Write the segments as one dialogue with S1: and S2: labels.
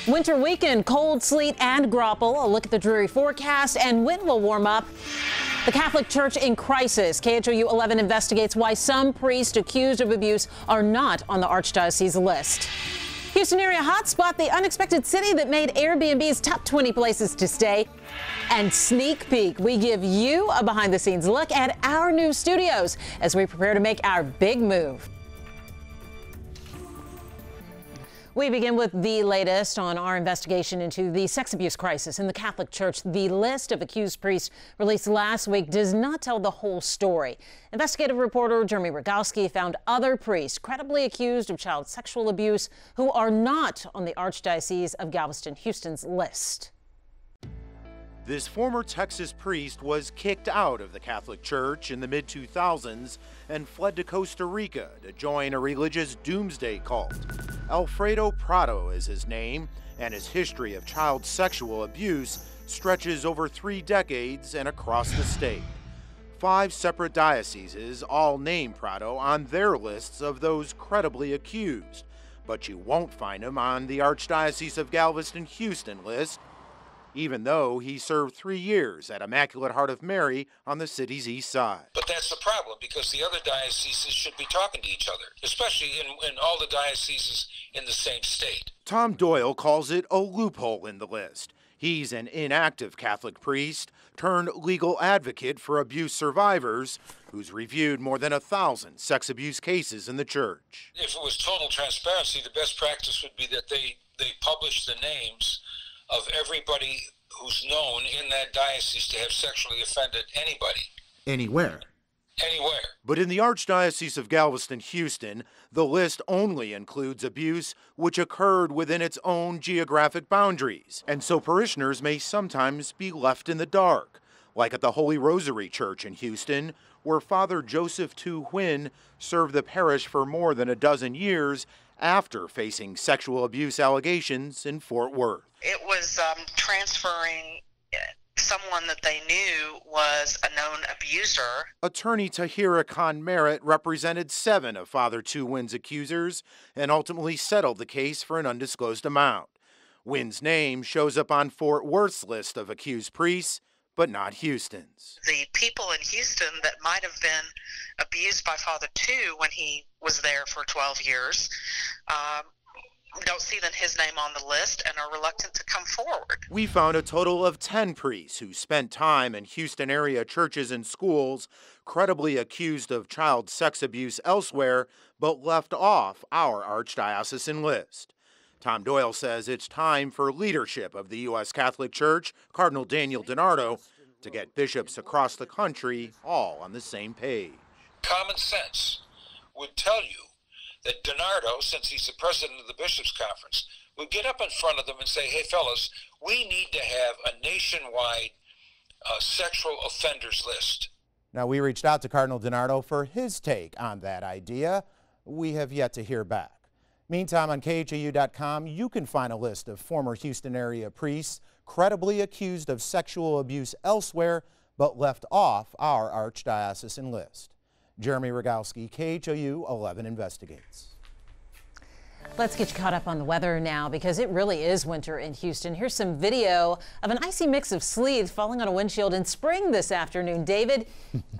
S1: Winter weekend, cold, sleet, and grapple. A look at the dreary forecast, and wind will warm up. The Catholic Church in crisis. KHOU 11 investigates why some priests accused of abuse are not on the Archdiocese list. Houston area hotspot, the unexpected city that made Airbnb's top 20 places to stay. And sneak peek, we give you a behind-the-scenes look at our new studios as we prepare to make our big move. We begin with the latest on our investigation into the sex abuse crisis in the Catholic Church. The list of accused priests released last week does not tell the whole story. Investigative reporter Jeremy Rogowski found other priests credibly accused of child sexual abuse who are not on the Archdiocese of Galveston-Houston's list.
S2: This former Texas priest was kicked out of the Catholic Church in the mid-2000s and fled to Costa Rica to join a religious doomsday cult. Alfredo Prado is his name, and his history of child sexual abuse stretches over 3 decades and across the state. 5 separate dioceses all name Prado on their lists of those credibly accused, but you won't find him on the Archdiocese of Galveston-Houston list, even though he served 3 years at Immaculate Heart of Mary on the city's east side.
S3: But that's the problem, because the other dioceses should be talking to each other, especially in all the dioceses in the same state. Tom
S2: Doyle calls it a loophole in the list. He's an inactive Catholic priest turned legal advocate for abuse survivors who's reviewed more than 1,000 sex abuse cases in the church.
S3: If it was total transparency, the best practice would be that they publish the names of everybody who's known in that diocese to have sexually offended anybody.
S2: Anywhere.
S3: Anywhere.
S2: But in the Archdiocese of Galveston-Houston, the list only includes abuse which occurred within its own geographic boundaries, and so parishioners may sometimes be left in the dark, like at the Holy Rosary Church in Houston, where Father Joseph Tu Huynh served the parish for more than a dozen years after facing sexual abuse allegations in Fort Worth.
S4: It was transferring someone that they knew was a known abuser.
S2: Attorney Tahira Khan Merritt represented 7 of Father Tu Huynh's accusers and ultimately settled the case for an undisclosed amount. Huynh's name shows up on Fort Worth's list of accused priests, but not Houston's.
S4: The people in Houston that might have been abused by Father Tu when he was there for 12 years don't see then his name on the list and are reluctant to come forward.
S2: We found a total of 10 priests who spent time in Houston area churches and schools credibly accused of child sex abuse elsewhere, but left off our archdiocesan list. Tom Doyle says it's time for leadership of the U.S. Catholic Church, Cardinal Daniel DiNardo, to get bishops across the country all on the same page.
S3: Common sense would tell you that DiNardo, since he's the president of the Bishops' Conference, would get up in front of them and say, hey, fellas, we need to have a nationwide sexual offenders list.
S2: Now, we reached out to Cardinal DiNardo for his take on that idea. We have yet to hear back. Meantime, on KHOU.com, you can find a list of former Houston area priests credibly accused of sexual abuse elsewhere, but left off our archdiocesan list. Jeremy Rogowski, KHOU 11 investigates.
S1: Let's get you caught up on the weather now, because it really is winter in Houston. Here's some video of an icy mix of sleet falling on a windshield in spring this afternoon. David,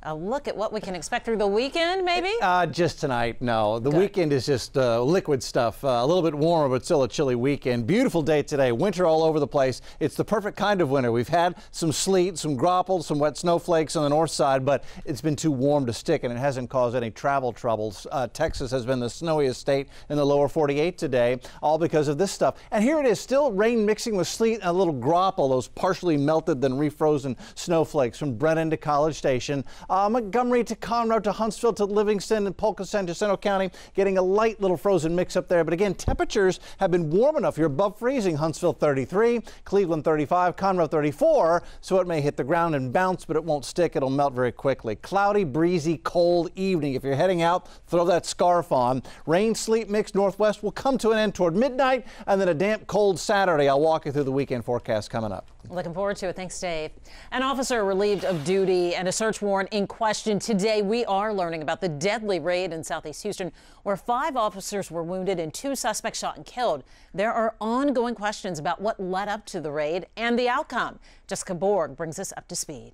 S1: a look at what we can expect through the weekend, maybe?
S5: Just tonight, no. The weekend is just liquid stuff. A little bit warmer, but still a chilly weekend. Beautiful day today. Winter all over the place. It's the perfect kind of winter. We've had some sleet, some graupels, some wet snowflakes on the north side, but it's been too warm to stick, and it hasn't caused any travel troubles. Texas has been the snowiest state in the lower 48 today, all because of this stuff. And here it is, still rain mixing with sleet and a little graupel, those partially melted then refrozen snowflakes from Brennan to College Station, Montgomery to Conroe to Huntsville to Livingston and Polka Center to Central County, getting a light little frozen mix up there. But again, temperatures have been warm enough. You're above freezing. Huntsville 33, Cleveland 35, Conroe 34, so it may hit the ground and bounce, but it won't stick. It'll melt very quickly. Cloudy, breezy, cold evening. If you're heading out, throw that scarf on. Rain, sleet mix northwest will come to an end toward midnight, and then a damp, cold Saturday. I'll walk you through the weekend forecast coming up.
S1: Looking forward to it. Thanks, Dave. An officer relieved of duty and a search warrant in question today. We are learning about the deadly raid in Southeast Houston, where 5 officers were wounded and 2 suspects shot and killed. There are ongoing questions about what led up to the raid and the outcome. Jessica Borg brings us up to speed.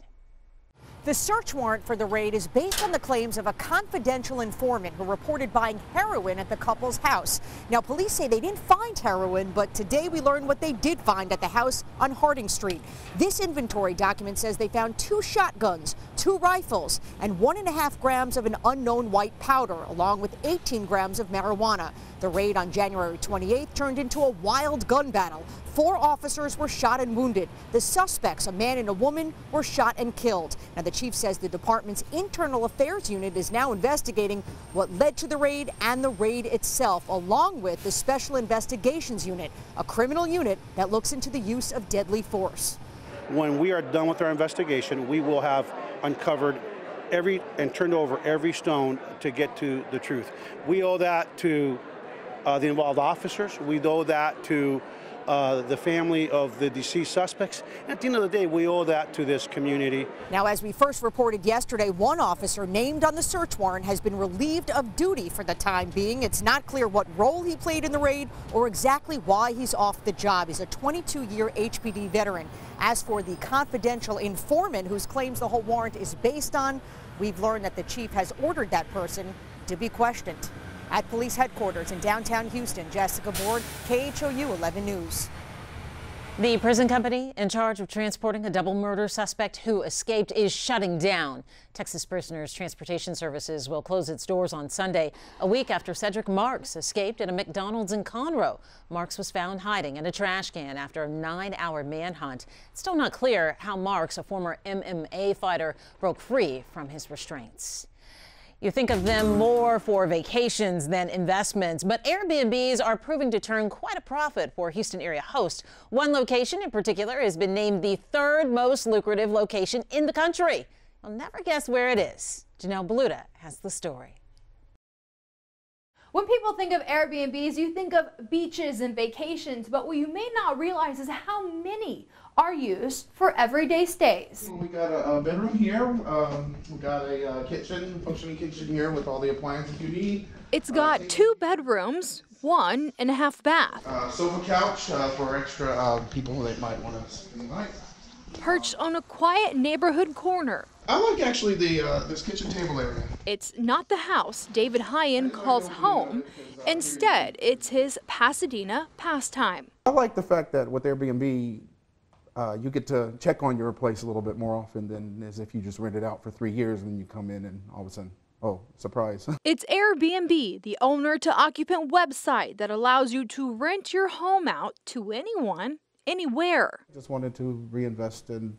S6: The search warrant for the raid is based on the claims of a confidential informant who reported buying heroin at the couple's house. Now, police say they didn't find heroin, but today we learned what they did find at the house on Harding Street. This inventory document says they found 2 shotguns, 2 rifles, and 1.5 grams of an unknown white powder, along with 18 grams of marijuana. The raid on January 28th turned into a wild gun battle. 4 officers were shot and wounded. The suspects, a man and a woman, were shot and killed. Now, the chief says the department's internal affairs unit is now investigating what led to the raid and the raid itself, along with the Special Investigations Unit, a criminal unit that looks into the use of deadly force.
S7: When we are done with our investigation, we will have uncovered and turned over every stone to get to the truth. We owe that to the involved officers. We owe that to the family of the deceased suspects. And at the end of the day, we owe that to this community.
S6: Now, as we first reported yesterday, 1 officer named on the search warrant has been relieved of duty for the time being. It's not clear what role he played in the raid or exactly why he's off the job. He's a 22-year HPD veteran. As for the confidential informant whose claims the whole warrant is based on, we've learned that the chief has ordered that person to be questioned. At police headquarters in downtown Houston, Jessica Borg, KHOU 11 News.
S1: The prison company in charge of transporting a double murder suspect who escaped is shutting down. Texas Prisoners Transportation Services will close its doors on Sunday, a week after Cedric Marks escaped at a McDonald's in Conroe. Marks was found hiding in a trash can after a 9-hour manhunt. It's still not clear how Marks, a former MMA fighter, broke free from his restraints. You think of them more for vacations than investments, but Airbnbs are proving to turn quite a profit for Houston area hosts. One location in particular has been named the 3rd most lucrative location in the country. You'll never guess where it is. Janelle Beluda has the story.
S8: When people think of Airbnbs, you think of beaches and vacations, but what you may not realize is how many are used for everyday stays.
S9: We got a bedroom here. We got a kitchen, functioning kitchen here with all the appliances you need.
S8: It's got 2 bedrooms, 1.5 bath.
S9: Sofa couch for extra people that might want to spend the night.
S8: Perched on a quiet neighborhood corner.
S9: I like actually this kitchen table area.
S8: It's not the house David Hyen calls home. Instead, it's his Pasadena pastime.
S9: I like the fact that with Airbnb, you get to check on your place a little bit more often than as if you just rent it out for 3 years and you come in and all of a sudden, oh, surprise.
S8: It's Airbnb, the owner-to-occupant website that allows you to rent your home out to anyone, anywhere.
S9: I just wanted to reinvest in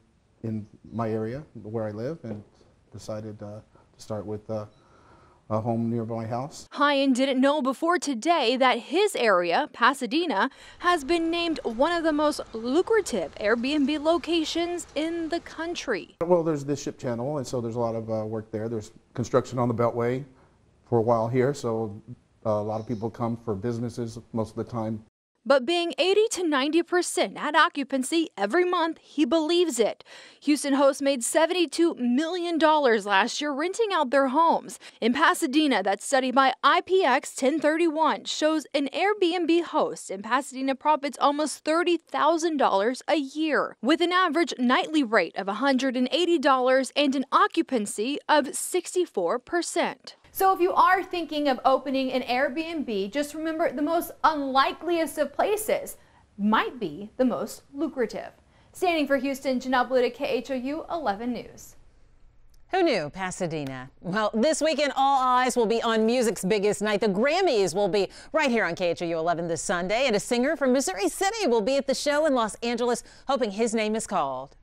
S9: my area where I live and decided to start with a home near my house.
S8: Hyen didn't know before today that his area, Pasadena, has been named one of the most lucrative Airbnb locations in the country.
S9: Well, there's the ship channel, and so there's a lot of work there. There's construction on the Beltway for a while here, so a lot of people come for businesses most of the time.
S8: But being 80 to 90% at occupancy every month, he believes it. Houston hosts made $72 million last year renting out their homes. In Pasadena, that study by IPX 1031 shows an Airbnb host in Pasadena profits almost $30,000 a year, with an average nightly rate of $180 and an occupancy of 64%. So if you are thinking of opening an Airbnb, just remember the most unlikeliest of places might be the most lucrative. Standing for Houston, Janelle Beluda, KHOU 11 News.
S1: Who knew Pasadena? Well, this weekend, all eyes will be on music's biggest night. The Grammys will be right here on KHOU 11 this Sunday, and a singer from Missouri City will be at the show in Los Angeles, hoping his name is called.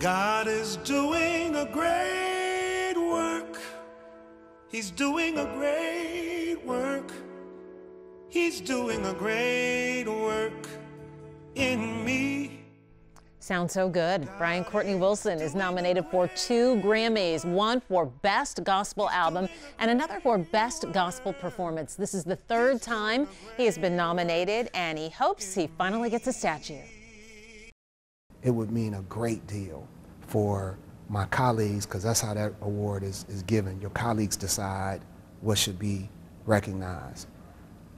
S10: God is doing a great work. He's doing a great work. He's doing a great work in me.
S1: Sounds so good. Brian Courtney Wilson is nominated for 2 Grammys, one for Best Gospel Album and another for Best Gospel Performance. This is the 3rd time he has been nominated, and he hopes he finally gets a statue.
S11: It would mean a great deal for my colleagues, because that's how that award is given. Your colleagues decide what should be recognized.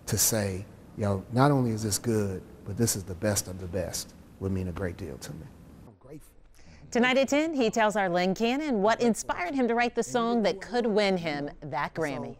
S11: To say, not only is this good, but this is the best of the best, would mean a great deal to me. I'm grateful.
S1: Tonight at 10, he tells our Lynn Cannon what inspired him to write the song that could win him that Grammy.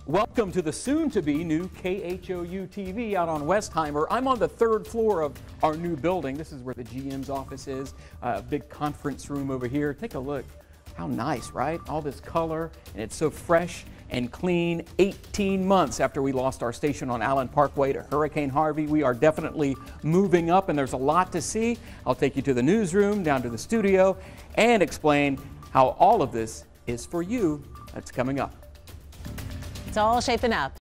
S12: Welcome to the soon-to-be new KHOU TV out on Westheimer. I'm on the 3rd floor of our new building. This is where the GM's office is. A big conference room over here. Take a look. How nice, right? All this color, and it's so fresh and clean. 18 months after we lost our station on Allen Parkway to Hurricane Harvey, we are definitely moving up, and there's a lot to see. I'll take you to the newsroom, down to the studio, and explain how all of this is for you. That's coming up.
S1: It's all shaping up.